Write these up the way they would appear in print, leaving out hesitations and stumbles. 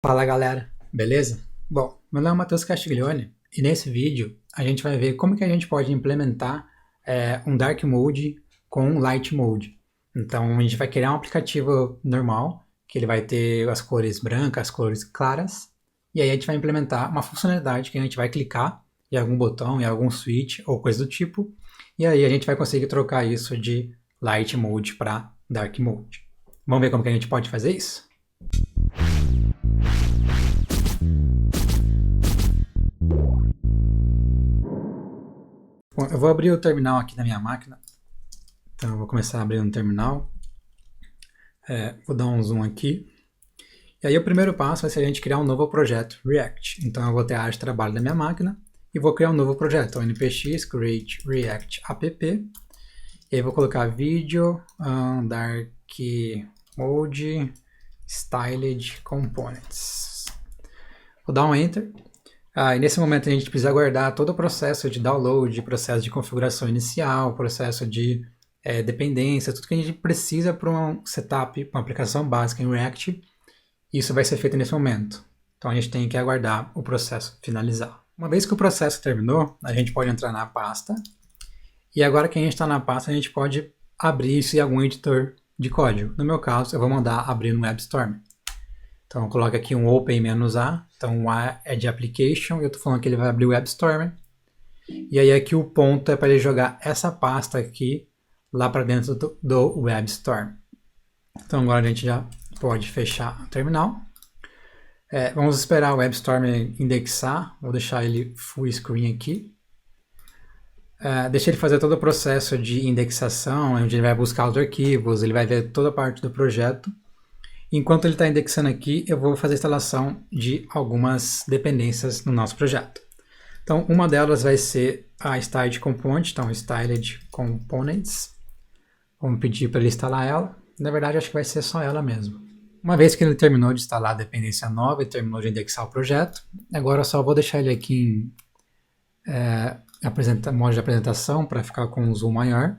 Fala galera, beleza? Bom, meu nome é Matheus Castiglione e nesse vídeo a gente vai ver como que a gente pode implementar um Dark Mode com um Light Mode. Então a gente vai criar um aplicativo normal, que ele vai ter as cores brancas, as cores claras, e aí a gente vai implementar uma funcionalidade que a gente vai clicar em algum botão, em algum switch ou coisa do tipo, e aí a gente vai conseguir trocar isso de Light Mode para Dark Mode. Vamos ver como que a gente pode fazer isso? Bom, eu vou abrir o terminal aqui na minha máquina. Então eu vou começar a abrir no terminal. Vou dar um zoom aqui. E aí o primeiro passo vai ser a gente criar um novo projeto React. Então eu vou ter a área de trabalho da minha máquina e vou criar um novo projeto. Então, npx create react app. E aí vou colocar video dark mode styled components. Vou dar um enter. E nesse momento a gente precisa guardar todo o processo de download, processo de configuração inicial, processo de dependência, tudo que a gente precisa para um setup, para uma aplicação básica em React. Isso vai ser feito nesse momento. Então a gente tem que aguardar o processo finalizar. Uma vez que o processo terminou, a gente pode entrar na pasta. E agora que a gente está na pasta, a gente pode abrir isso em algum editor de código. No meu caso, eu vou mandar abrir no WebStorm. Então, coloca aqui um open-a. Então, o A é de application, e eu estou falando que ele vai abrir o WebStorm. E aí, aqui o ponto é para ele jogar essa pasta aqui lá para dentro do WebStorm. Então, agora a gente já pode fechar o terminal. Vamos esperar o WebStorm indexar. Vou deixar ele full screen aqui. Deixa ele fazer todo o processo de indexação, onde ele vai buscar os arquivos, ele vai ver toda a parte do projeto. Enquanto ele está indexando aqui, eu vou fazer a instalação de algumas dependências no nosso projeto. Então, uma delas vai ser a Styled Component, então Styled Components. Vamos pedir para ele instalar ela. Na verdade, acho que vai ser só ela mesmo. Uma vez que ele terminou de instalar a dependência nova e terminou de indexar o projeto, agora eu só vou deixar ele aqui em modo de apresentação para ficar com um zoom maior.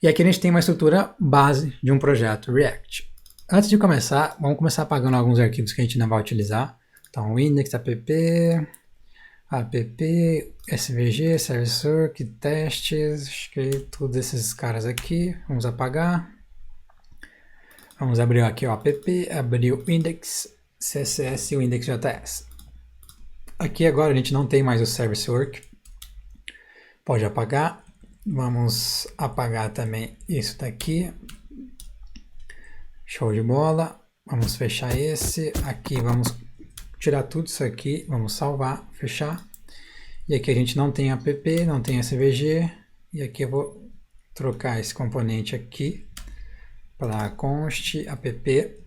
E aqui a gente tem uma estrutura base de um projeto React. Antes de começar, vamos começar apagando alguns arquivos que a gente não vai utilizar. Então, index, app, svg, service que testes, acho que todos esses caras aqui, vamos apagar. Vamos abrir aqui o app, abrir o index, css e o index.js. Aqui agora a gente não tem mais o service work, pode apagar. Vamos apagar também isso daqui. Show de bola. Vamos fechar esse. Aqui vamos tirar tudo isso aqui. Vamos salvar, fechar. E aqui a gente não tem app, não tem svg. E aqui eu vou trocar esse componente aqui para const app.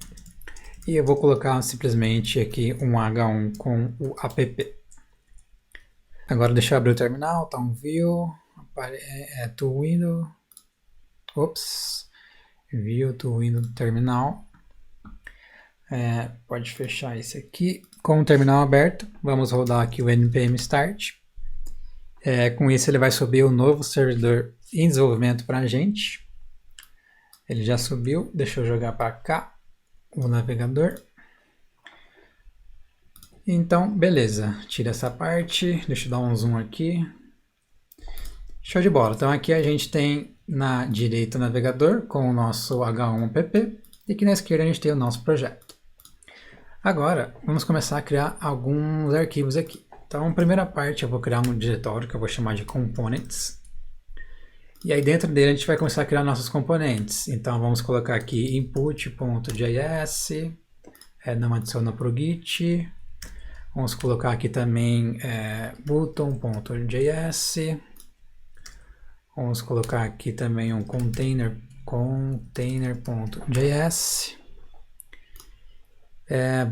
E eu vou colocar simplesmente aqui um h1 com o app. Agora deixa eu abrir o terminal. Tá um view. To window. Ops. View to window do terminal. Pode fechar esse aqui. Com o terminal aberto, vamos rodar aqui o npm start. Com isso ele vai subir o novo servidor em desenvolvimento para a gente. Ele já subiu. Deixa eu jogar para cá o navegador. Então, beleza. Tira essa parte. Deixa eu dar um zoom aqui. Show de bola. Então aqui a gente tem na direita o navegador com o nosso h1 app e aqui na esquerda a gente tem o nosso projeto. Agora vamos começar a criar alguns arquivos aqui. Então a primeira parte eu vou criar um diretório que eu vou chamar de components. E aí dentro dele a gente vai começar a criar nossos componentes. Então vamos colocar aqui input.js, não adiciona para o Git. Vamos colocar aqui também button.js. Vamos colocar aqui também um container.js.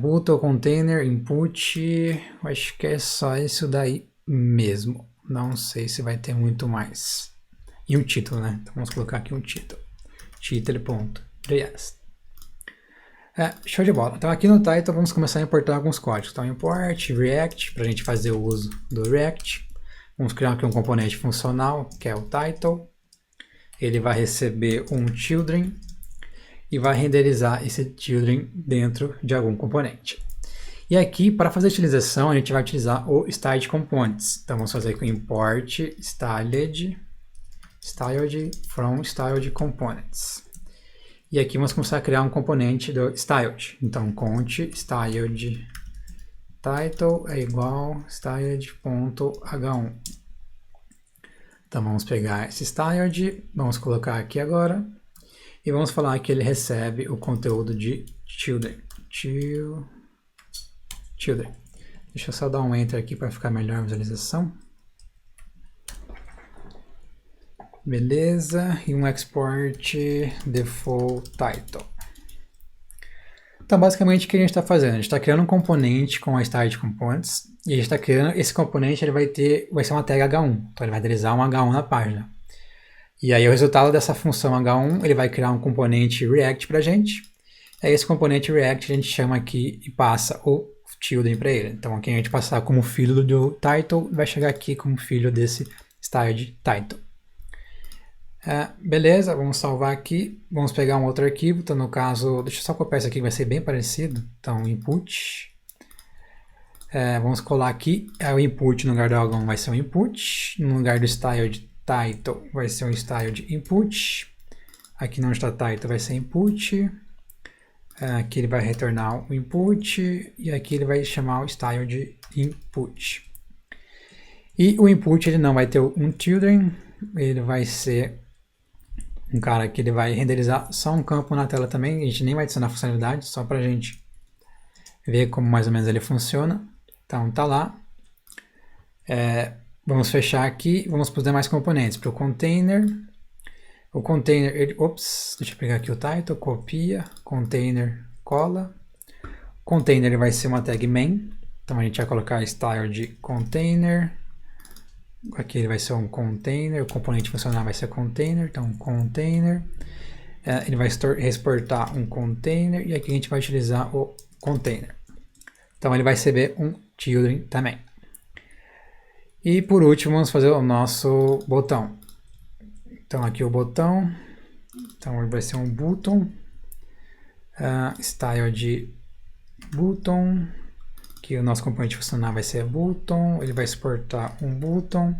Button, container, input. Acho que é só isso daí mesmo. Não sei se vai ter muito mais. E um título, né? Então vamos colocar aqui um título. Title.js. Show de bola. Então aqui no title vamos começar a importar alguns códigos. Então import React, para a gente fazer o uso do React. Vamos criar aqui um componente funcional, que é o title. Ele vai receber um children. e vai renderizar esse children dentro de algum componente. E aqui, para fazer a utilização, a gente vai utilizar o styled components. Então, vamos fazer com import styled from styled components. E aqui vamos começar a criar um componente do styled. Então, cont styled title é igual styled.h1. Então, vamos pegar esse styled, vamos colocar aqui agora, e vamos falar que ele recebe o conteúdo de children. Deixa eu só dar um enter aqui para ficar melhor a visualização. Beleza, e um export default title. Então, basicamente, o que a gente está fazendo? A gente está criando um componente com a styled components, e a gente está criando esse componente, ele vai ser uma tag H1, então ele vai renderizar um H1 na página. E aí o resultado dessa função H1, ele vai criar um componente React para a gente. Aí esse componente React a gente chama aqui e passa o children para ele. Então aqui a gente passar como filho do title, vai chegar aqui como filho desse styled title. Beleza, vamos salvar aqui, vamos pegar um outro arquivo, então no caso, deixa eu só copiar isso aqui que vai ser bem parecido. Então input, vamos colar aqui, o input no lugar do H1 vai ser um input, no lugar do styled title vai ser um styled input, aqui não está title vai ser input, aqui ele vai retornar o input e aqui ele vai chamar o styled input. E o input ele não vai ter um children, ele vai ser um cara que ele vai renderizar só um campo na tela também, a gente nem vai adicionar funcionalidade, só para a gente ver como mais ou menos ele funciona. Então tá lá. Vamos fechar aqui, vamos para os demais componentes, para o container. O container, deixa eu pegar aqui o title, copia, container, cola. Container ele vai ser uma tag main, então a gente vai colocar style de container. Aqui ele vai ser um container, o componente funcional vai ser container, então container. Ele vai exportar um container e aqui a gente vai utilizar o container. Então ele vai receber um children também. E por último vamos fazer o nosso botão. Então aqui o botão, então ele vai ser um button, style de button. Aqui o nosso componente funcional vai ser button, ele vai exportar um button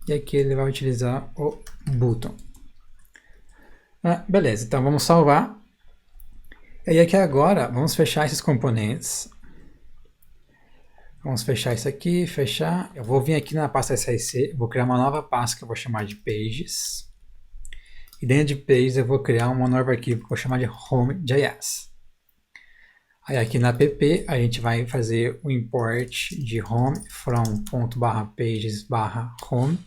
e aqui ele vai utilizar o button. Beleza, então vamos salvar. E aqui agora vamos fechar esses componentes. Vamos fechar isso aqui, fechar. Eu vou vir aqui na pasta SRC, vou criar uma nova pasta que eu vou chamar de pages. E dentro de pages eu vou criar um novo arquivo que eu vou chamar de home.js. Aí aqui na app a gente vai fazer o import de home from .pages/home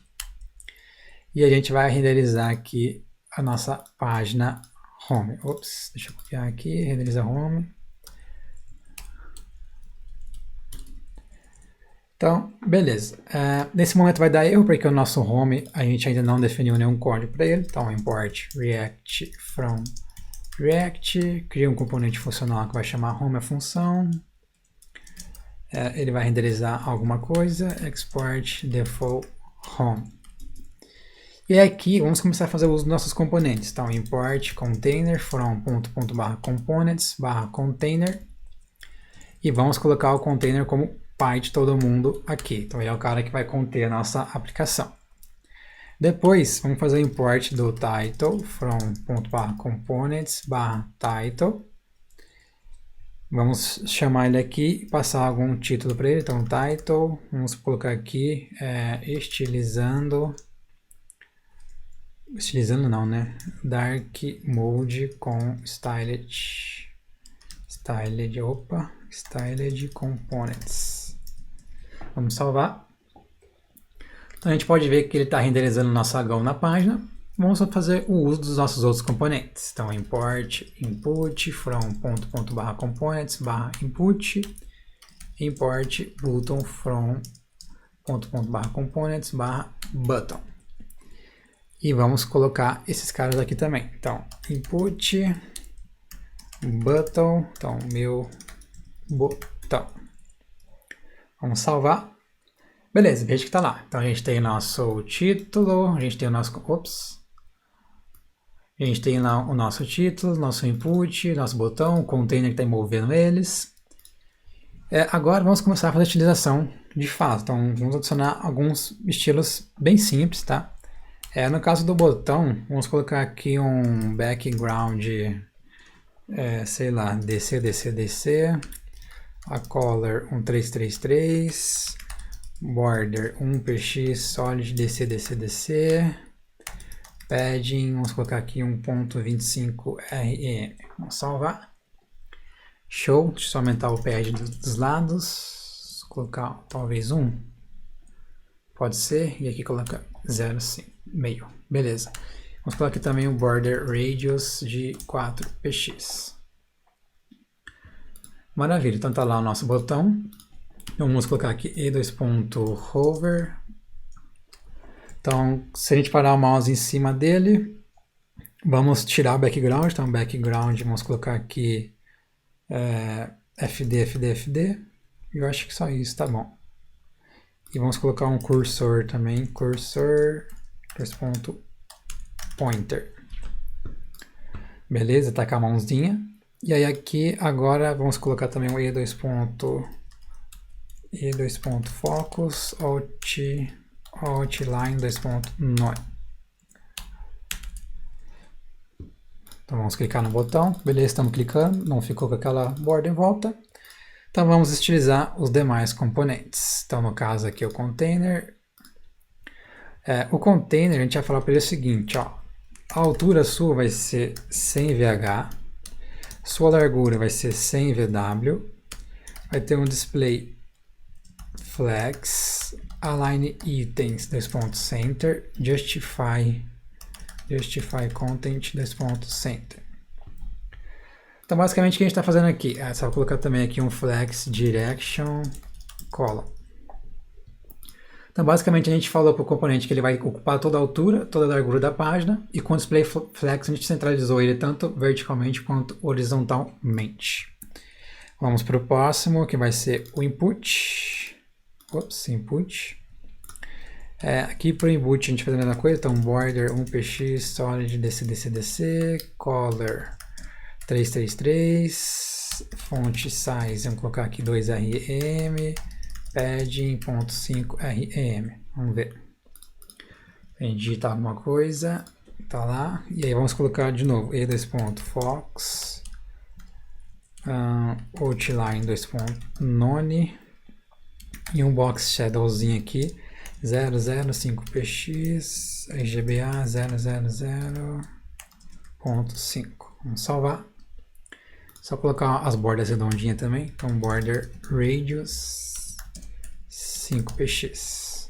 e a gente vai renderizar aqui a nossa página home. Ops, deixa eu copiar aqui, renderizar home. Então, beleza. Nesse momento vai dar erro porque o nosso home a gente ainda não definiu nenhum código para ele. Então, import react from React, cria um componente funcional que vai chamar home a função. Ele vai renderizar alguma coisa, export default home. E aqui vamos começar a fazer o uso dos nossos componentes. Então, import container from .components/container e vamos colocar o container como pai de todo mundo aqui. Então, ele é o cara que vai conter a nossa aplicação. Depois, vamos fazer o import do title from .components/title. Vamos chamar ele aqui e passar algum título para ele. Então, title, vamos colocar aqui, estilizando não, né? Dark mode com styled components. Vamos salvar. Então a gente pode ver que ele está renderizando nosso H1 na página. Vamos fazer o uso dos nossos outros componentes. Então import input from .components/input, import button from .components/button. E vamos colocar esses caras aqui também. Então input button, então meu botão. Vamos salvar. Beleza, veja que está lá. Então a gente tem nosso título, a gente tem o nosso, A gente tem lá o nosso título, nosso input, nosso botão, o container que está envolvendo eles. Agora vamos começar a fazer a utilização de fato. Então vamos adicionar alguns estilos bem simples, tá? No caso do botão, vamos colocar aqui um background, sei lá, DC, DC, DC, a color 1333, border 1px solid DC, DC, DC, padding, vamos colocar aqui 1.25 rem. Vamos salvar. Show, deixa eu só aumentar o pad dos lados, colocar talvez 1, pode ser, e aqui colocar 0,5, beleza. Vamos colocar aqui também o border radius de 4px. Maravilha, então tá lá o nosso botão. Então vamos colocar aqui e2.hover. Então, se a gente parar o mouse em cima dele, vamos tirar o background. Então, background, vamos colocar aqui FD, FD, FD. Eu acho que só isso tá bom. E vamos colocar um cursor também, cursor, pointer. Beleza, tá com a mãozinha. E aí aqui agora vamos colocar também o e2.focus, outline 2.none. Então vamos clicar no botão, beleza, estamos clicando, não ficou com aquela borda em volta. Então vamos estilizar os demais componentes. Então no caso aqui o container. O container a gente vai falar para ele o seguinte, ó, a altura sua vai ser 100 VH, sua largura vai ser 100 VW, vai ter um display flex, align items, center, justify content, center. Então basicamente o que a gente está fazendo aqui? Você vai colocar também aqui um flex direction column. Então basicamente a gente falou para o componente que ele vai ocupar toda a altura, toda a largura da página, e com o display flex a gente centralizou ele tanto verticalmente quanto horizontalmente. Vamos para o próximo, que vai ser o input. Input. Aqui para o input a gente faz a mesma coisa, então border 1px solid DC, DC, DC, color 333, font size, vamos colocar aqui 2 rem, padding 0.5 rem, vamos ver. A gente digitar alguma coisa, tá lá, e aí vamos colocar de novo e2.focus, outline 2.none, e um box shadowzinho aqui, 005px, RGBA 000.5. Vamos salvar. Só colocar as bordas redondinhas também. Então, border radius 5px.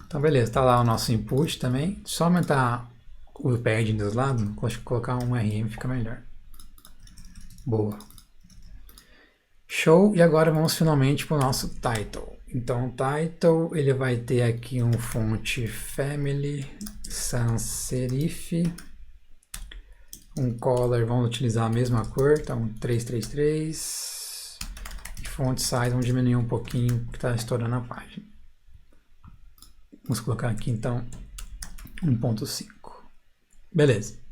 Então, beleza. Tá lá o nosso input também. Só aumentar o padding dos lados. Acho que colocar um RM fica melhor. Boa. Show. E agora vamos finalmente para o nosso title. Então, o title, ele vai ter aqui um fonte family, sans serif, um color, vamos utilizar a mesma cor, então 333, e font size, vamos diminuir um pouquinho, porque está estourando a página. Vamos colocar aqui, então, 1.5. Beleza.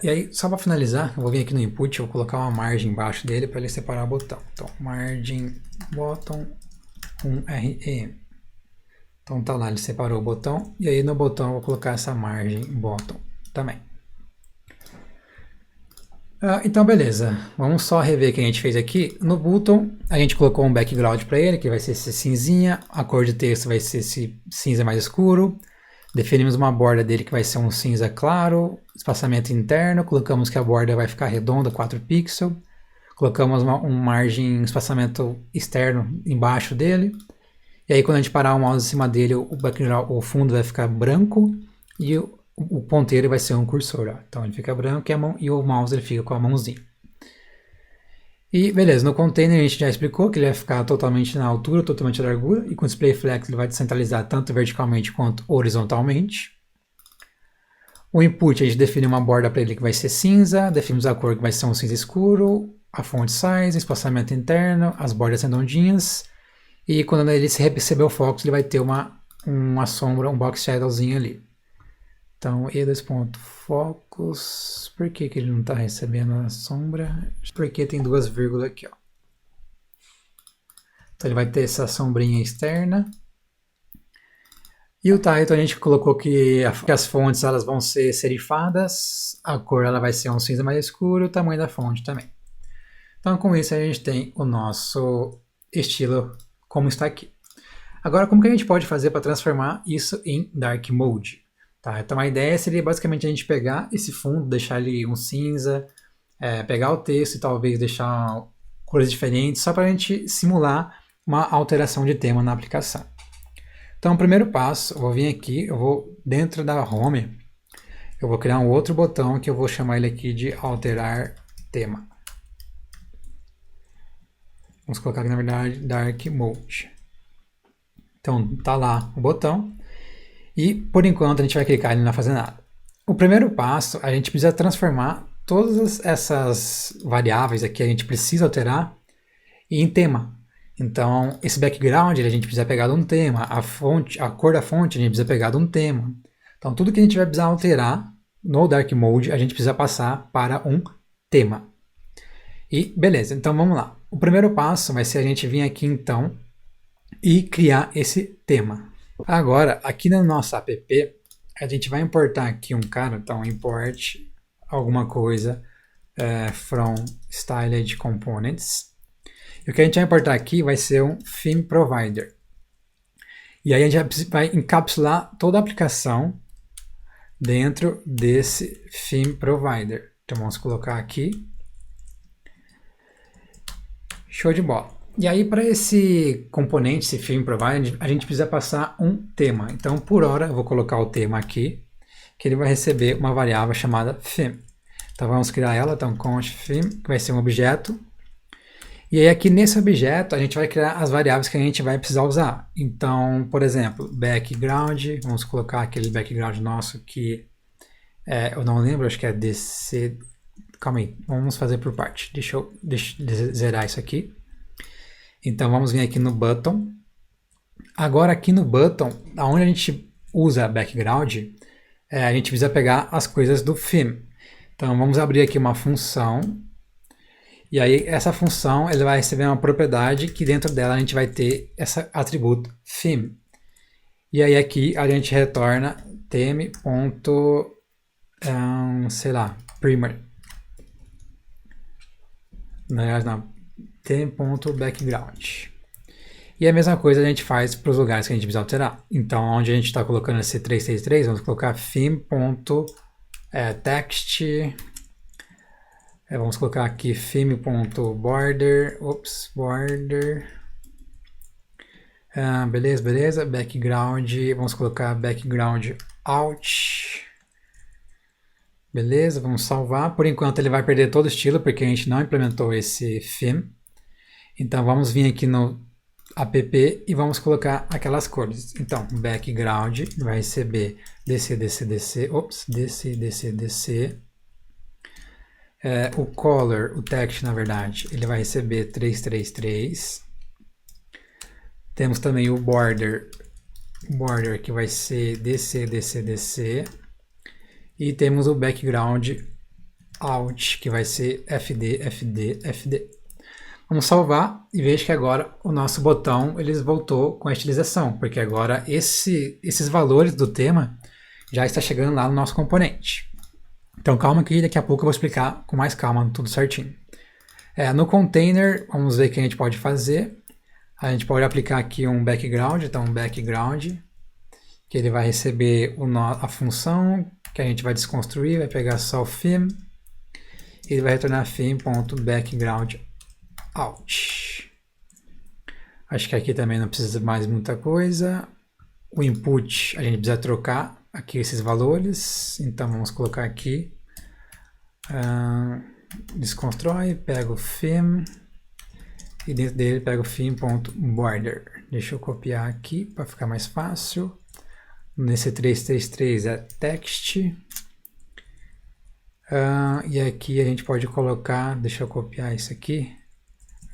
E aí, só para finalizar, eu vou vir aqui no input, eu vou colocar uma margem embaixo dele para ele separar o botão. Então, margem bottom 1 rem. Então tá lá, ele separou o botão, e aí no botão eu vou colocar essa margem bottom também. Então beleza, vamos só rever o que a gente fez aqui. No button, a gente colocou um background para ele, que vai ser esse cinzinha, a cor de texto vai ser esse cinza mais escuro. Definimos uma borda dele que vai ser um cinza claro, espaçamento interno, colocamos que a borda vai ficar redonda, 4 pixels, colocamos um margem, espaçamento externo embaixo dele, e aí quando a gente parar o mouse em cima dele, o fundo vai ficar branco, e o ponteiro vai ser um cursor, ó. Então ele fica branco e o mouse ele fica com a mãozinha. E beleza, no container a gente já explicou que ele vai ficar totalmente na altura, totalmente na largura, e com o display flex ele vai descentralizar tanto verticalmente quanto horizontalmente. O input a gente define uma borda para ele que vai ser cinza, definimos a cor que vai ser um cinza escuro, a font size, espaçamento interno, as bordas redondinhas, e quando ele receber o focus ele vai ter uma sombra, um box shadowzinho ali. Então, e2.focus, por que ele não está recebendo a sombra? Porque tem duas vírgulas aqui, ó. Então ele vai ter essa sombrinha externa. E o title a gente colocou que as fontes elas vão ser serifadas, a cor ela vai ser um cinza mais escuro, o tamanho da fonte também. Então com isso a gente tem o nosso estilo como está aqui. Agora como que a gente pode fazer para transformar isso em Dark Mode? Tá, então a ideia seria basicamente a gente pegar esse fundo, deixar ele um cinza, pegar o texto e talvez deixar cores diferentes, só para a gente simular uma alteração de tema na aplicação. Então o primeiro passo, eu vou vir aqui, eu vou dentro da Home, eu vou criar um outro botão que eu vou chamar ele aqui de Alterar Tema. Vamos colocar aqui na verdade Dark Mode. Então tá lá o botão. E, por enquanto, a gente vai clicar e ele não vai fazer nada. O primeiro passo, a gente precisa transformar todas essas variáveis aqui, a gente precisa alterar em tema. Então, esse background, a gente precisa pegar de um tema, a fonte, a cor da fonte, a gente precisa pegar de um tema. Então, tudo que a gente vai precisar alterar no Dark Mode, a gente precisa passar para um tema. E, beleza, então vamos lá. O primeiro passo vai ser a gente vir aqui, então, e criar esse tema. Agora, aqui na nossa app, a gente vai importar aqui um cara, então import alguma coisa from styled components. E o que a gente vai importar aqui vai ser um theme provider. E aí a gente vai encapsular toda a aplicação dentro desse theme provider. Então vamos colocar aqui. Show de bola. E aí, para esse componente, esse theme provider, a gente precisa passar um tema. Então, por hora, eu vou colocar o tema aqui, que ele vai receber uma variável chamada theme. Então, vamos criar ela, então, const theme, que vai ser um objeto. E aí, aqui nesse objeto, a gente vai criar as variáveis que a gente vai precisar usar. Então, por exemplo, background, vamos colocar aquele background nosso que, eu não lembro, acho que é DC... Calma aí, vamos fazer por parte. Deixa eu zerar isso aqui. Então vamos vir aqui no button. Agora aqui no button, onde a gente usa background, a gente precisa pegar as coisas do theme. Então vamos abrir aqui uma função. E aí essa função ele vai receber uma propriedade que dentro dela a gente vai ter esse atributo theme. E aí aqui a gente retorna theme. Sei lá, primer. Não. Theme.background. E a mesma coisa a gente faz para os lugares que a gente precisa alterar. Então, onde a gente está colocando esse 333, vamos colocar theme.text. Vamos colocar aqui theme.border. Border. Beleza. Background. Vamos colocar background out. Beleza, vamos salvar. Por enquanto ele vai perder todo o estilo, porque a gente não implementou esse theme. Então vamos vir aqui no app e vamos colocar aquelas cores. Então, background vai receber DC. O color, o text na verdade, ele vai receber 333. Temos também o border que vai ser DC. E temos o background out, que vai ser FD. Vamos salvar e veja que agora o nosso botão ele voltou com a estilização, porque agora esses valores do tema já está chegando lá no nosso componente. Então calma que daqui a pouco eu vou explicar com mais calma tudo certinho. No container, vamos ver o que a gente pode fazer. A gente pode aplicar aqui um background, então um background, que ele vai receber a função que a gente vai desconstruir, vai pegar só o theme, e ele vai retornar theme.background out. Acho que aqui também não precisa mais muita coisa. O input, a gente precisa trocar aqui esses valores, então vamos colocar aqui, desconstrói, pega o theme, e dentro dele pega o theme.border. Deixa eu copiar aqui para ficar mais fácil. Nesse 333 é text. E aqui a gente pode colocar, deixa eu copiar isso aqui.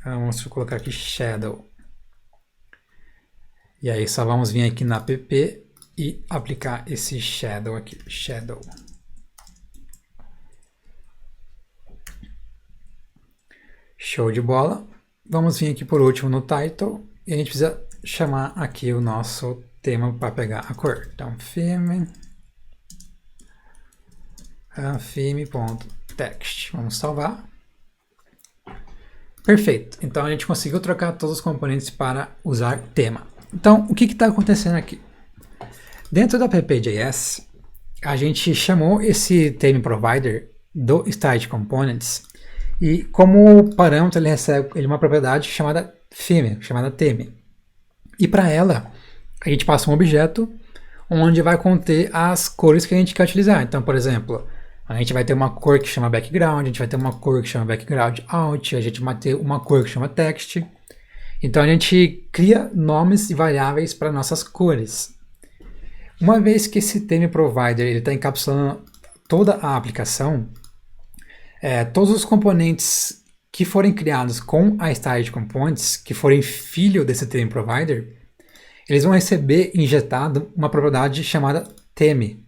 Vamos colocar aqui shadow. E aí só vamos vir aqui na app e aplicar esse shadow aqui, shadow. Show de bola. Vamos vir aqui por último no title e a gente precisa chamar aqui o nosso tema para pegar a cor. Então, theme.text. Vamos salvar. Perfeito. Então a gente conseguiu trocar todos os componentes para usar tema. Então, o que está acontecendo aqui? Dentro da app.js, a gente chamou esse theme provider do Style Components e como parâmetro ele recebe uma propriedade chamada theme. E para ela, a gente passa um objeto onde vai conter as cores que a gente quer utilizar. Então, por exemplo, a gente vai ter uma cor que chama background, a gente vai ter uma cor que chama background out, a gente vai ter uma cor que chama text. Então a gente cria nomes e variáveis para nossas cores. Uma vez que esse theme provider está encapsulando toda a aplicação, todos os componentes que forem criados com a Style Components, que forem filho desse theme provider, eles vão receber injetado uma propriedade chamada theme.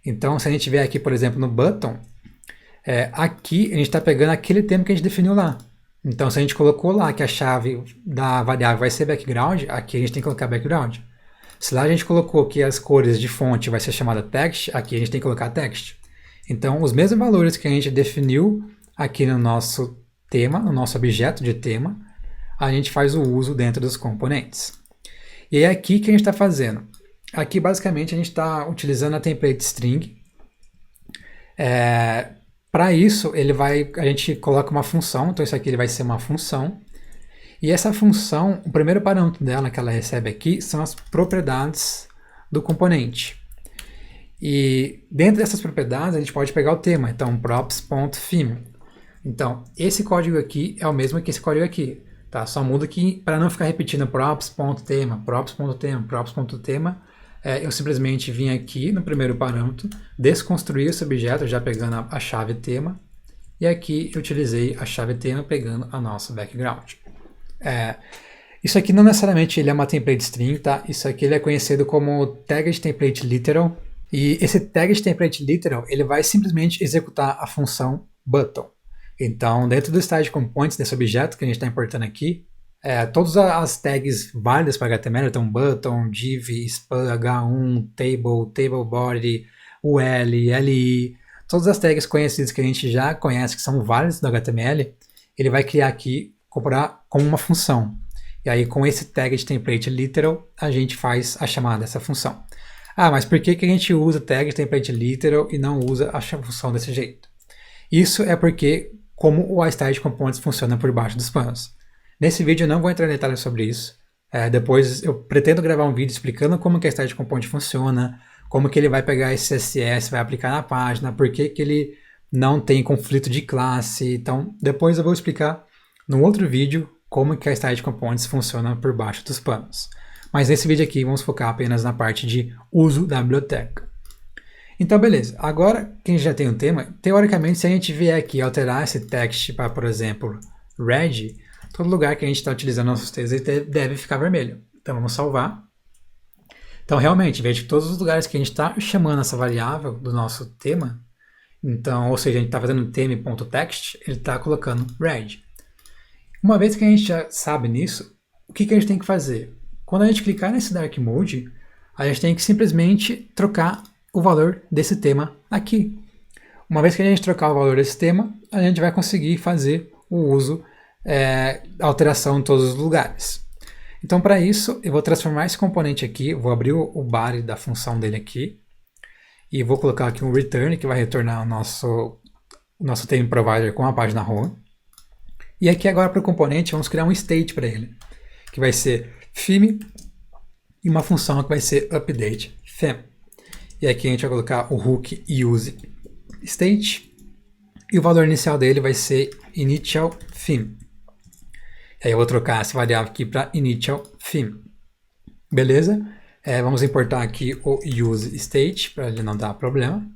Então, se a gente vier aqui, por exemplo, no button, aqui a gente está pegando aquele tema que a gente definiu lá. Então, se a gente colocou lá que a chave da variável vai ser background, aqui a gente tem que colocar background. Se lá a gente colocou que as cores de fonte vai ser chamada text, aqui a gente tem que colocar text. Então, os mesmos valores que a gente definiu aqui no nosso tema, no nosso objeto de tema, a gente faz o uso dentro dos componentes. E é aqui que a gente está fazendo. Aqui, basicamente, a gente está utilizando a template string. Para isso, a gente coloca uma função, então isso aqui ele vai ser uma função. E essa função, o primeiro parâmetro dela que ela recebe aqui são as propriedades do componente. E dentro dessas propriedades a gente pode pegar o tema, então props.theme. Então, esse código aqui é o mesmo que esse código aqui, tá? Só muda que, para não ficar repetindo props.tema, props.tema, props.tema, eu simplesmente vim aqui no primeiro parâmetro, desconstruir esse objeto já pegando a chave tema, e aqui eu utilizei a chave tema pegando a nossa background. Isso aqui não necessariamente ele é uma template string, tá? Isso aqui ele é conhecido como Tagged Template Literal, e esse Tagged Template Literal ele vai simplesmente executar a função button. Então, dentro do Style Components, desse objeto que a gente está importando aqui, todas as tags válidas para HTML, então button, div, span, h1, table, table body, ul, li, todas as tags conhecidas que a gente já conhece que são válidas do HTML, ele vai criar aqui como uma função. E aí com esse tag de template literal, a gente faz a chamada dessa função. Mas por que a gente usa tag de template literal e não usa a função desse jeito? Isso é porque como o Style Components funciona por baixo dos panos. Nesse vídeo eu não vou entrar em detalhes sobre isso. Depois eu pretendo gravar um vídeo explicando como que a Style Component funciona, como que ele vai pegar esse CSS, vai aplicar na página, por que ele não tem conflito de classe. Então depois eu vou explicar no outro vídeo como que a Style Components funciona por baixo dos panos. Mas nesse vídeo aqui vamos focar apenas na parte de uso da biblioteca. Então beleza, agora que a gente já tem um tema, teoricamente se a gente vier aqui alterar esse text para, por exemplo, red, todo lugar que a gente está utilizando nossos textos deve ficar vermelho. Então vamos salvar. Então realmente, veja que todos os lugares que a gente está chamando essa variável do nosso tema, então, ou seja, a gente está fazendo theme.text, ele está colocando red. Uma vez que a gente já sabe nisso, o que a gente tem que fazer? Quando a gente clicar nesse Dark Mode, a gente tem que simplesmente trocar o valor desse tema aqui. Uma vez que a gente trocar o valor desse tema, a gente vai conseguir fazer o uso, alteração em todos os lugares. Então para isso, eu vou transformar esse componente aqui, vou abrir o body da função dele aqui, e vou colocar aqui um return, que vai retornar o nosso theme provider com a página home. E aqui agora para o componente, vamos criar um state para ele, que vai ser theme, e uma função que vai ser update theme. E aqui a gente vai colocar o hook use state, e o valor inicial dele vai ser initial theme. E aí eu vou trocar essa variável aqui para initial theme. Beleza? Vamos importar aqui o use state, para ele não dar problema.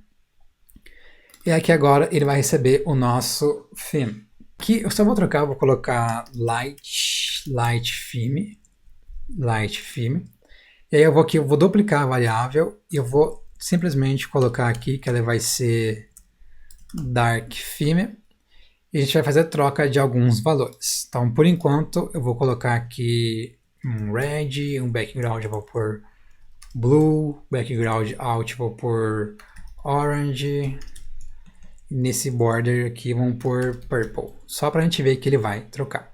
E aqui agora ele vai receber o nosso theme. Que eu só vou trocar, vou colocar light theme. E E aí eu vou aqui, eu vou duplicar a variável e eu vou simplesmente colocar aqui que ela vai ser dark theme. E a gente vai fazer a troca de alguns valores. Então, por enquanto, eu vou colocar aqui um red, um background eu vou pôr blue, background out eu vou pôr orange. Nesse border aqui vamos pôr purple, só para a gente ver que ele vai trocar.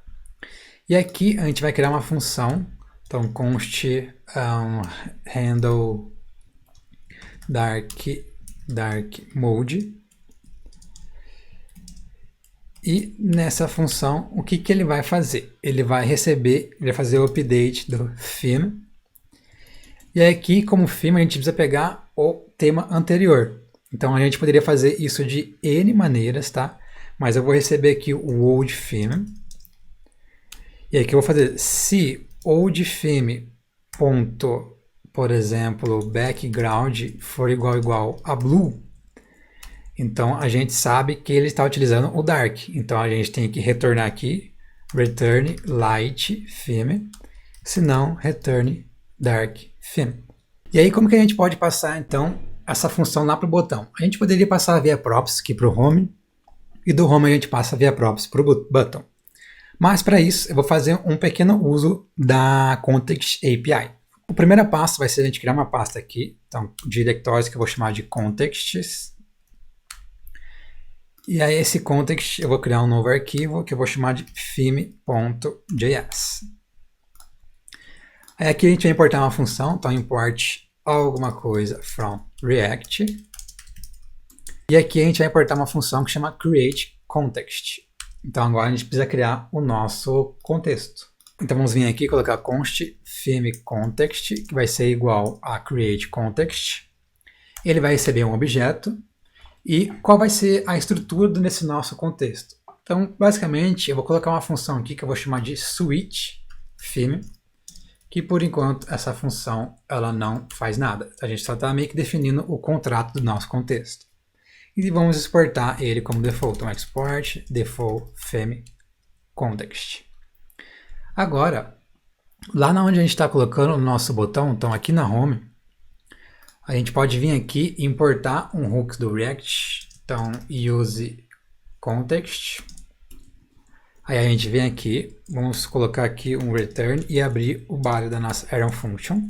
E aqui a gente vai criar uma função, então const handle dark mode. E nessa função, o que ele vai fazer? Ele vai receber, ele vai fazer o update do theme. E aqui, como theme, a gente precisa pegar o tema anterior. Então a gente poderia fazer isso de N maneiras, tá? Mas eu vou receber aqui o old theme. E aqui eu vou fazer se old theme ponto, por exemplo, background for igual a blue. Então a gente sabe que ele está utilizando o dark. Então a gente tem que retornar aqui return light theme, se não return dark theme. E aí como que a gente pode passar então essa função lá para o botão? A gente poderia passar via props aqui para o home e do home a gente passa via props para o button. Mas para isso eu vou fazer um pequeno uso da Context API. O primeiro passo vai ser a gente criar uma pasta aqui, então diretórios que eu vou chamar de contexts. E aí esse context eu vou criar um novo arquivo que eu vou chamar de theme.js. Aí aqui a gente vai importar uma função, então import alguma coisa from React. E aqui a gente vai importar uma função que chama createContext. Então agora a gente precisa criar o nosso contexto. Então vamos vir aqui e colocar const themeContext, que vai ser igual a createContext. Ele vai receber um objeto. E qual vai ser a estrutura desse nosso contexto? Então, basicamente, eu vou colocar uma função aqui que eu vou chamar de switchTheme, que por enquanto essa função ela não faz nada. A gente só está meio que definindo o contrato do nosso contexto. E vamos exportar ele como default. Então, export default theme context. Agora, lá onde a gente está colocando o nosso botão, então aqui na home, a gente pode vir aqui e importar um hook do React. Então, use context. Aí a gente vem aqui, vamos colocar aqui um return e abrir o body da nossa Arrow Function.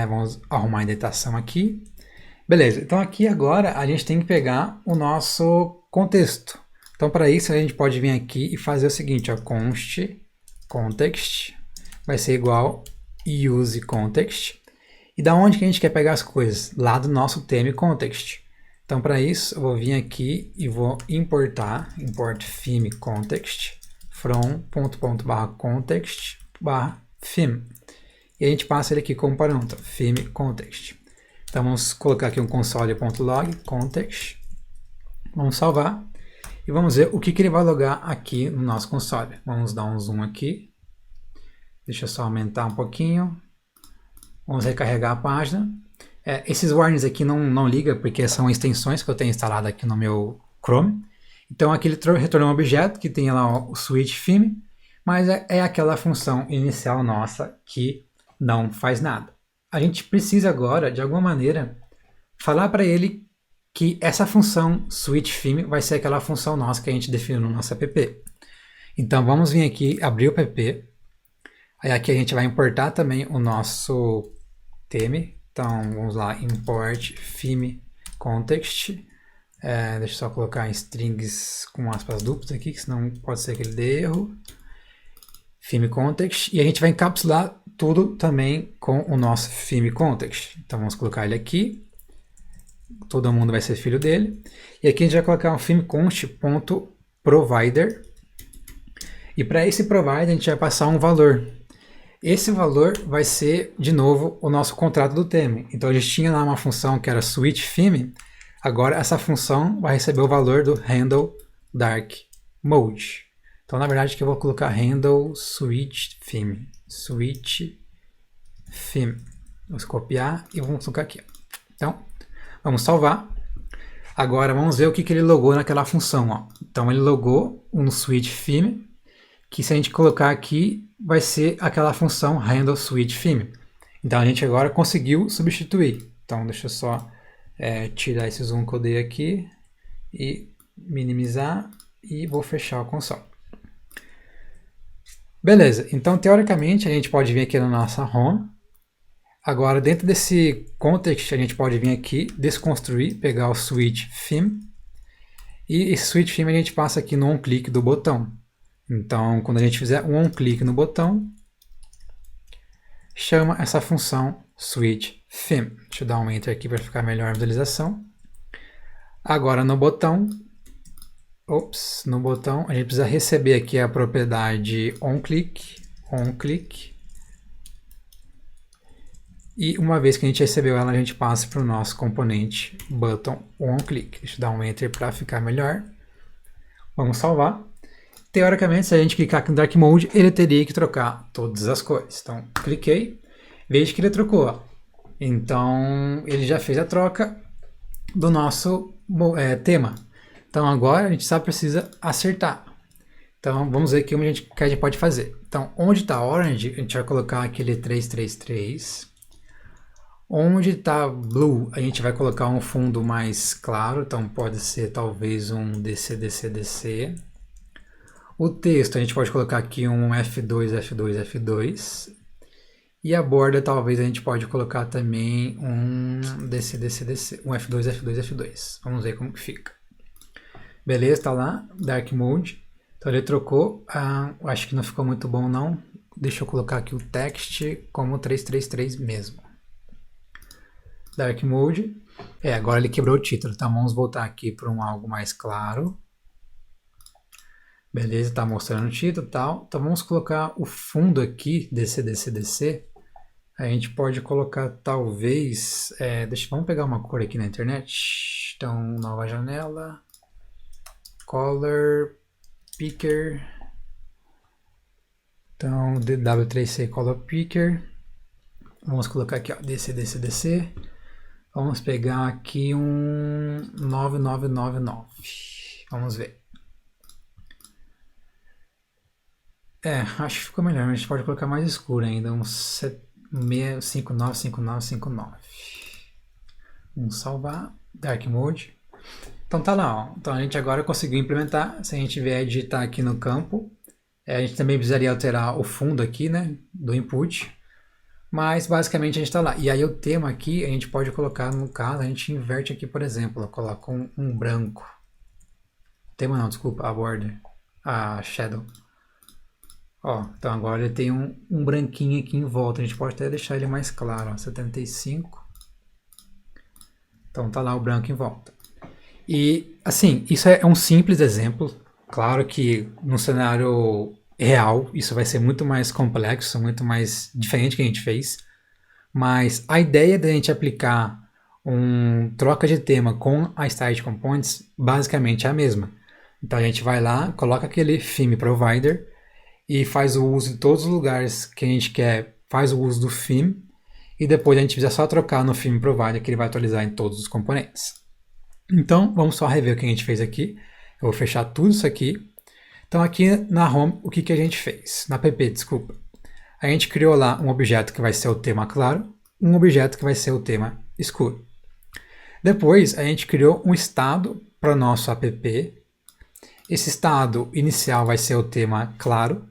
Vamos arrumar a indentação aqui. Beleza, então aqui agora a gente tem que pegar o nosso contexto. Então para isso a gente pode vir aqui e fazer o seguinte, ó, const context vai ser igual use context. E da onde que a gente quer pegar as coisas? Lá do nosso theme context. Então para isso eu vou vir aqui e vou importar, import theme context from .context/theme. E a gente passa ele aqui como parâmetro, theme context. Então vamos colocar aqui um console.log context. Vamos salvar e vamos ver o que ele vai logar aqui no nosso console. Vamos dar um zoom aqui. Deixa eu só aumentar um pouquinho. Vamos recarregar a página. Esses warnings aqui não liga porque são extensões que eu tenho instalado aqui no meu Chrome. Então aqui ele retornou um objeto que tem lá o switch theme, mas é aquela função inicial nossa que não faz nada. A gente precisa agora, de alguma maneira, falar para ele que essa função switch theme vai ser aquela função nossa que a gente definiu no nosso app. Então vamos vir aqui, abrir o app. Aí aqui a gente vai importar também o nosso theme. Então vamos lá, import theme context. Deixa eu só colocar em strings com aspas duplas aqui, que senão pode ser que ele dê erro. Theme context. E a gente vai encapsular tudo também com o nosso theme context. Então vamos colocar ele aqui. Todo mundo vai ser filho dele. E aqui a gente vai colocar um themeconst.provider. E para esse provider a gente vai passar um valor. Esse valor vai ser, de novo, o nosso contrato do theme. Então a gente tinha lá uma função que era switch theme. Agora essa função vai receber o valor do handle dark mode. Então na verdade aqui eu vou colocar handle switch theme. Switch theme. Vamos copiar e vamos colocar aqui. Então vamos salvar. Agora vamos ver o que ele logou naquela função. Ó. Então ele logou um switch theme, que se a gente colocar aqui, vai ser aquela função handle switch theme. Então a gente agora conseguiu substituir. Então deixa eu só tirar esse zoom que eu dei aqui e minimizar e vou fechar o console. Beleza, então teoricamente a gente pode vir aqui na nossa home. Agora dentro desse context a gente pode vir aqui, desconstruir, pegar o switch theme. E esse switch theme a gente passa aqui no on-click do botão. Então quando a gente fizer um on-click no botão, chama essa função switch theme. Deixa eu dar um enter aqui para ficar melhor a visualização. Agora no botão, a gente precisa receber aqui a propriedade onClick. E uma vez que a gente recebeu ela, a gente passa para o nosso componente button onClick. Deixa eu dar um enter para ficar melhor. Vamos salvar. Teoricamente, se a gente clicar aqui no Dark Mode, ele teria que trocar todas as cores. Então, cliquei, vejo que ele trocou. Então, ele já fez a troca do nosso tema. Então, agora a gente só precisa acertar. Então, vamos ver aqui o que a gente pode fazer. Então, onde está Orange, a gente vai colocar aquele 333. Onde está Blue, a gente vai colocar um fundo mais claro. Então, pode ser talvez um DC. O texto, a gente pode colocar aqui um F2. E a borda, talvez, a gente pode colocar também um DC. Um F2. Vamos ver como que fica. Beleza, tá lá, Dark Mode. Então ele trocou, acho que não ficou muito bom não. Deixa eu colocar aqui o text como 333 mesmo. Dark Mode. Agora ele quebrou o título, então vamos voltar aqui para algo mais claro. Beleza, tá mostrando o título e tal. Então vamos colocar o fundo aqui, DC. A gente pode colocar talvez, vamos pegar uma cor aqui na internet. Então, nova janela. Color Picker. Então, DW3C Color Picker. Vamos colocar aqui, ó, DC. Vamos pegar aqui um 9999. Vamos ver. Acho que ficou melhor, mas a gente pode colocar mais escuro ainda, um 59. Vamos salvar, Dark Mode. Então tá lá, ó. Então a gente agora conseguiu implementar. Se a gente vier digitar aqui no campo, a gente também precisaria alterar o fundo aqui, né, do input. Mas basicamente a gente está lá. E aí o tema aqui a gente pode colocar, no caso, a gente inverte aqui, por exemplo, eu coloco um branco. Tema não, desculpa, a border, a shadow. Ó, então agora ele tem um branquinho aqui em volta. A gente pode até deixar ele mais claro, ó, 75. Então tá lá o branco em volta. E assim, isso é um simples exemplo. Claro que no cenário real isso vai ser muito mais complexo, muito mais diferente do que a gente fez. Mas a ideia da gente aplicar troca de tema com a Style Components basicamente é a mesma. Então a gente vai lá, coloca aquele theme provider e faz o uso de todos os lugares que a gente quer, faz o uso do theme e depois a gente precisa só trocar no theme provider que ele vai atualizar em todos os componentes. Então vamos só rever o que a gente fez aqui. Eu vou fechar tudo isso aqui. Então aqui na home, o que a gente fez? Na app, desculpa. A gente criou lá um objeto que vai ser o tema claro, um objeto que vai ser o tema escuro. Depois a gente criou um estado para o nosso app. Esse estado inicial vai ser o tema claro.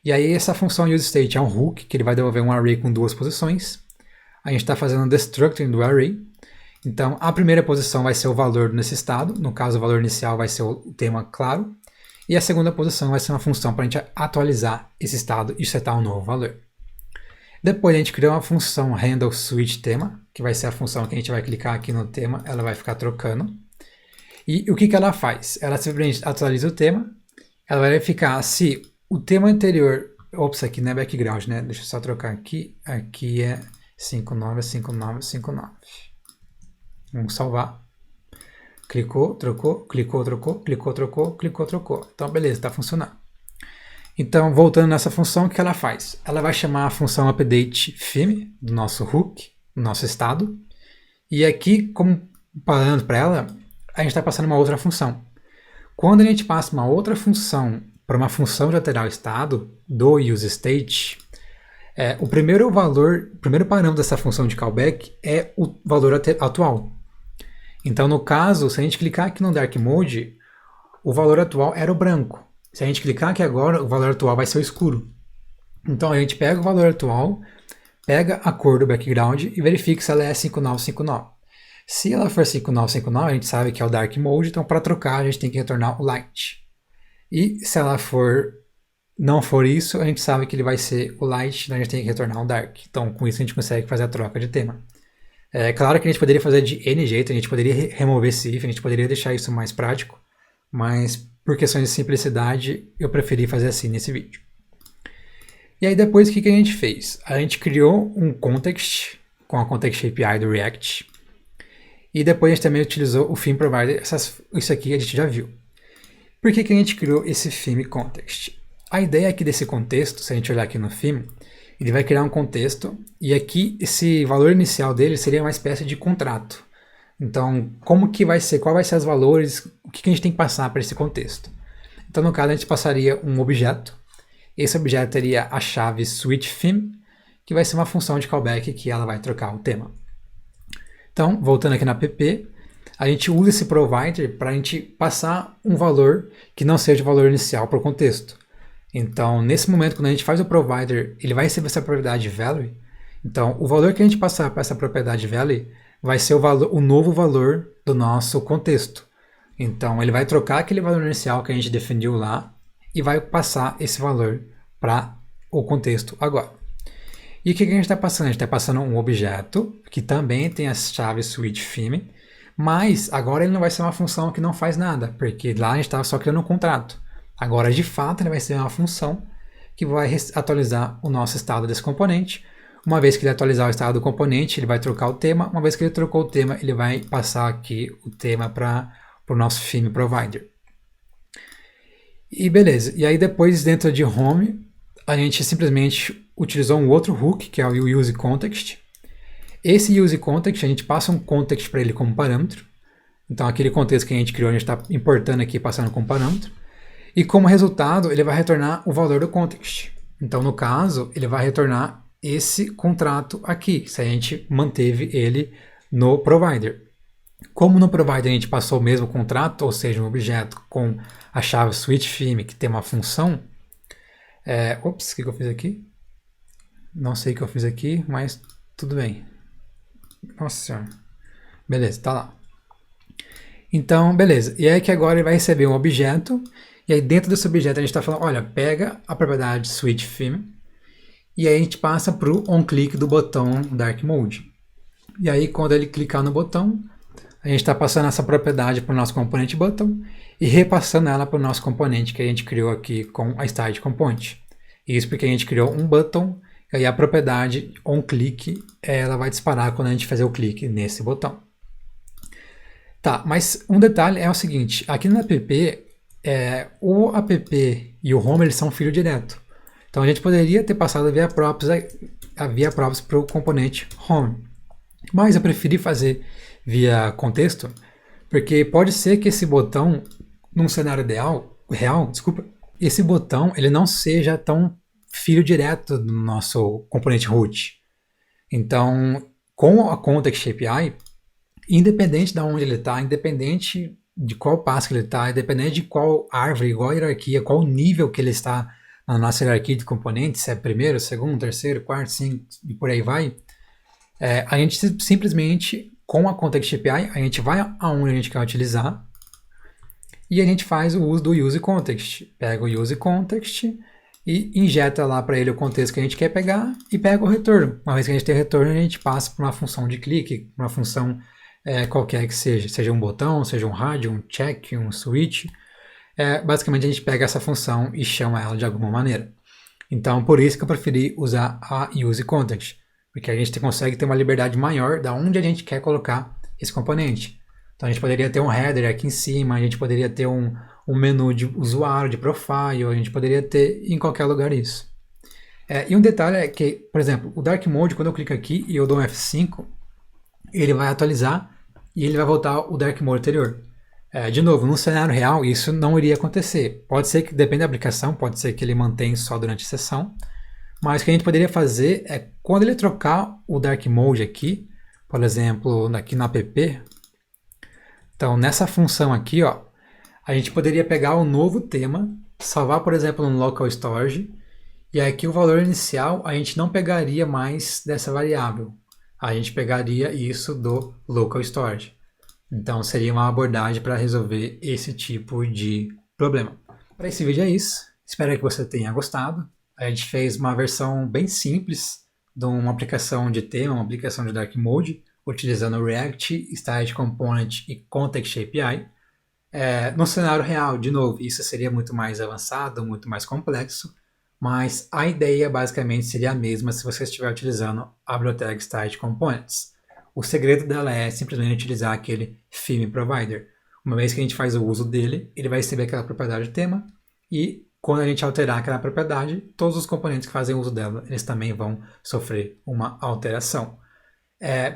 E aí essa função useState é um hook, que ele vai devolver um array com duas posições. A gente está fazendo um destructing do array. Então a primeira posição vai ser o valor nesse estado, no caso o valor inicial vai ser o tema claro. E a segunda posição vai ser uma função para a gente atualizar esse estado e setar um novo valor. Depois a gente criou uma função handle switch tema, que vai ser a função que a gente vai clicar aqui no tema, ela vai ficar trocando. E o que ela faz? Ela simplesmente atualiza o tema, ela vai verificar se o tema anterior, aqui não é background, né? Deixa eu só trocar aqui, aqui é 59. Vamos salvar. Clicou, trocou. Então beleza, está funcionando. Então voltando nessa função, o que ela faz? Ela vai chamar a função update theme do nosso hook, do nosso estado. E aqui, como parâmetro para ela, a gente está passando uma outra função. Quando a gente passa uma outra função para uma função de alterar o estado do useState, o primeiro parâmetro dessa função de callback é o valor atual. Então, no caso, se a gente clicar aqui no Dark Mode, o valor atual era o branco. Se a gente clicar aqui agora, o valor atual vai ser o escuro. Então, a gente pega o valor atual, pega a cor do background e verifica se ela é 5959. Se ela for 5959, a gente sabe que é o Dark Mode, então para trocar a gente tem que retornar o Light. E se ela não for isso, a gente sabe que ele vai ser o Light, então a gente tem que retornar o Dark. Então, com isso a gente consegue fazer a troca de tema. É claro que a gente poderia fazer de N jeito, a gente poderia remover esse if, a gente poderia deixar isso mais prático, mas por questões de simplicidade, eu preferi fazer assim nesse vídeo. E aí depois, o que a gente fez? A gente criou um context com a Context API do React, e depois a gente também utilizou o Theme Provider, isso aqui a gente já viu. Por que a gente criou esse Theme Context? A ideia aqui desse contexto, se a gente olhar aqui no Theme, ele vai criar um contexto, e aqui esse valor inicial dele seria uma espécie de contrato. Então, como que vai ser, qual vai ser os valores, o que a gente tem que passar para esse contexto. Então, no caso, a gente passaria um objeto, esse objeto teria a chave switchTheme, que vai ser uma função de callback que ela vai trocar o tema. Então, voltando aqui na app, a gente usa esse provider para a gente passar um valor que não seja o valor inicial para o contexto. Então, nesse momento, quando a gente faz o provider, ele vai receber essa propriedade value. Então, o valor que a gente passar para essa propriedade value vai ser o novo valor do nosso contexto. Então, ele vai trocar aquele valor inicial que a gente definiu lá e vai passar esse valor para o contexto agora. E o que a gente está passando? A gente está passando um objeto que também tem a chave switchTheme, mas agora ele não vai ser uma função que não faz nada, porque lá a gente estava só criando um contrato. Agora, de fato, ele vai ser uma função que vai atualizar o nosso estado desse componente. Uma vez que ele atualizar o estado do componente, ele vai trocar o tema. Uma vez que ele trocou o tema, ele vai passar aqui o tema para o nosso Theme Provider. E beleza. E aí depois, dentro de Home, a gente simplesmente utilizou um outro hook, que é o useContext. Esse useContext, a gente passa um context para ele como parâmetro. Então, aquele contexto que a gente criou, a gente está importando aqui, passando como parâmetro. E como resultado, ele vai retornar o valor do context. Então, no caso, ele vai retornar esse contrato aqui, se a gente manteve ele no provider. Como no provider a gente passou o mesmo contrato, ou seja, um objeto com a chave switchTheme, que tem uma função. Ops, o que eu fiz aqui? Não sei o que eu fiz aqui, mas tudo bem. Nossa senhora. Beleza, tá lá. Então, beleza. E aí que agora ele vai receber um objeto. E aí dentro desse objeto a gente está falando, olha, pega a propriedade switchTheme e aí a gente passa para o onClick do botão Dark Mode. E aí quando ele clicar no botão, a gente está passando essa propriedade para o nosso componente button e repassando ela para o nosso componente que a gente criou aqui com a Start Component. Isso porque a gente criou um button e aí a propriedade onClick ela vai disparar quando a gente fazer o clique nesse botão. Tá, mas um detalhe é o seguinte, aqui no app, o app e o home eles são filho direto. Então a gente poderia ter passado a via props para o componente home. Mas eu preferi fazer via contexto, porque pode ser que esse botão, num cenário real, esse botão ele não seja tão filho direto do nosso componente root. Então, com a Context API, independente de onde ele está, independente de qual passo que ele está, independente de qual árvore, qual hierarquia, qual nível que ele está na nossa hierarquia de componentes, se é primeiro, segundo, terceiro, quarto, cinco e por aí vai, a gente simplesmente, com a Context API, a gente vai aonde a gente quer utilizar e a gente faz o uso do useContext. Pega o useContext e injeta lá para ele o contexto que a gente quer pegar e pega o retorno. Uma vez que a gente tem o retorno, a gente passa para uma função de clique, uma função qualquer que seja um botão, seja um rádio, um check, um switch. Basicamente a gente pega essa função e chama ela de alguma maneira. Então por isso que eu preferi usar a useContext, porque a gente consegue ter uma liberdade maior da onde a gente quer colocar esse componente. Então a gente poderia ter um header aqui em cima, a gente poderia ter um menu de usuário, de profile, a gente poderia ter em qualquer lugar isso. E um detalhe é que, por exemplo, o Dark Mode, quando eu clico aqui e eu dou um F5, ele vai atualizar e ele vai voltar o Dark Mode anterior. De novo, no cenário real isso não iria acontecer. Pode ser que, depende da aplicação, pode ser que ele mantém só durante a sessão, mas o que a gente poderia fazer é, quando ele trocar o Dark Mode aqui, por exemplo, aqui no app, então nessa função aqui, ó, a gente poderia pegar o novo tema, salvar, por exemplo, no Local Storage, e aqui o valor inicial a gente não pegaria mais dessa variável, a gente pegaria isso do Local Storage. Então seria uma abordagem para resolver esse tipo de problema. Para esse vídeo é isso, espero que você tenha gostado. A gente fez uma versão bem simples de uma aplicação de tema, uma aplicação de Dark Mode, utilizando React, Static Component e Context API. No cenário real, de novo, isso seria muito mais avançado, muito mais complexo, mas a ideia basicamente seria a mesma se você estiver utilizando a biblioteca Static Components. O segredo dela é simplesmente utilizar aquele theme provider. Uma vez que a gente faz o uso dele, ele vai receber aquela propriedade de tema e quando a gente alterar aquela propriedade, todos os componentes que fazem uso dela, eles também vão sofrer uma alteração.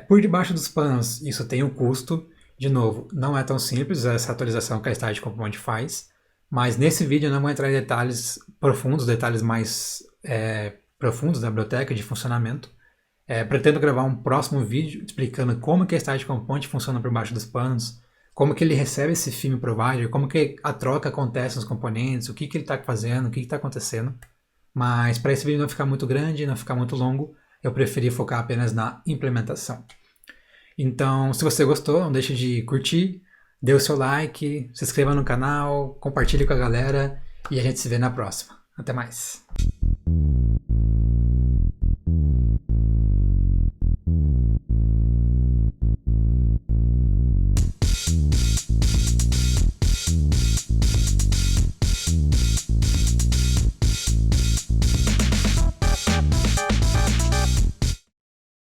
Por debaixo dos panos, isso tem um custo. De novo, não é tão simples essa atualização que a Static Component faz, mas nesse vídeo eu não vou entrar em detalhes profundos, detalhes mais profundos da biblioteca de funcionamento. Pretendo gravar um próximo vídeo explicando como que a Static Component funciona por baixo dos panos, como que ele recebe esse theme provider, como que a troca acontece nos componentes, o que ele está fazendo, o que está acontecendo. Mas para esse vídeo não ficar muito grande, não ficar muito longo, eu preferi focar apenas na implementação. Então, se você gostou, não deixe de curtir, dê o seu like, se inscreva no canal, compartilhe com a galera e a gente se vê na próxima. Até mais!